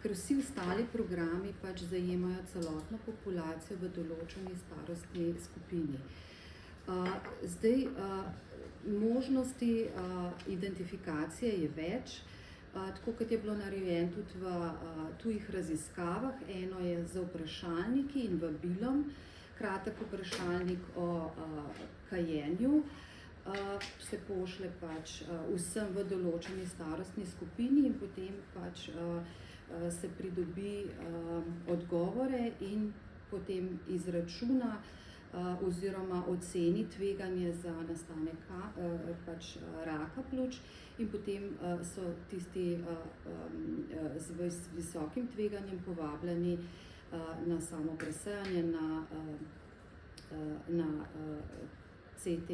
ker vsi ostali programi pač zajemajo celotno populacijo v določeni starostni skupini. Zdaj, možnosti identifikacije je več, tako kot je bilo narejeno tudi v tujih raziskavah. Eno je z vprašalniki in vabilom, kratek vprašalnik o kajenju, se pošlje pač vsem v določeni starostni skupini in potem pač se pridobi odgovore in potem izračuna oziroma oceni tveganje za nastanek pač raka pljuč in potem so tisti z visokim tveganjem povabljeni na samo presejanje na CT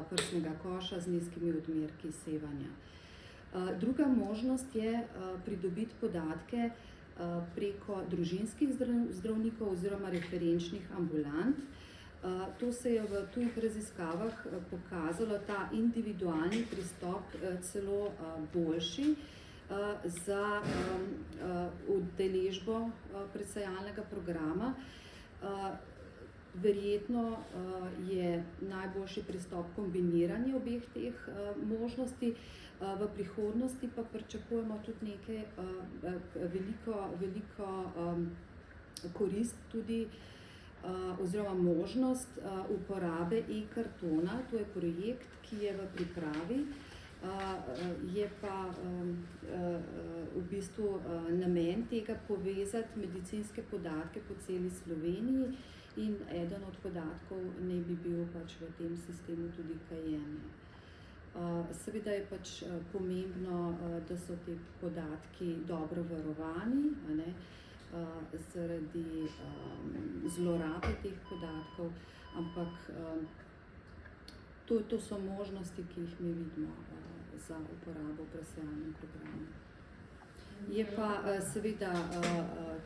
prsnega koša z nizkimi odmerki sevanja. Druga možnost je pridobiti podatke preko družinskih zdravnikov oziroma referenčnih ambulant. To se je v tujih raziskavah pokazalo, ta individualni pristop celo boljši za udeležbo presejalnega programa. Verjetno je najboljši pristop kombiniranje obeh teh možnosti. V prihodnosti pa pričakujemo tudi nekaj veliko korist tudi oziroma možnost uporabe e-kartona. To je projekt, ki je v pripravi, je pa v bistvu namen tega povezati medicinske podatke po celi Sloveniji in eden od podatkov naj bi bil pač v tem sistemu tudi kajenje. Seveda je pač pomembno, da so ti podatki dobro varovani, zaradi zlorabe teh podatkov, ampak to so možnosti, ki jih mi vidimo za uporabo v presejalnem programu. Je pa seveda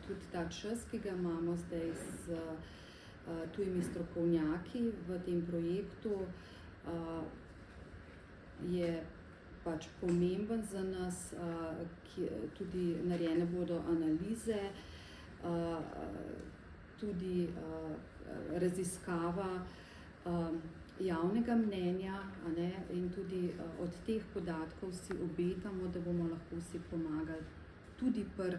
tudi ta čas, ki ga imamo zdaj s tujimi strokovnjaki v tem projektu, je pač pomemben za nas, tudi narejene bodo analize, tudi raziskava javnega mnenja, in tudi od teh podatkov si obetamo, da bomo lahko si pomagali tudi pri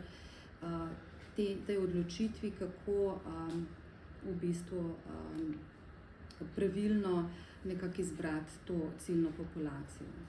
tej odločitvi, kako v bistvu pravilno nekako izbrati to ciljno populacijo.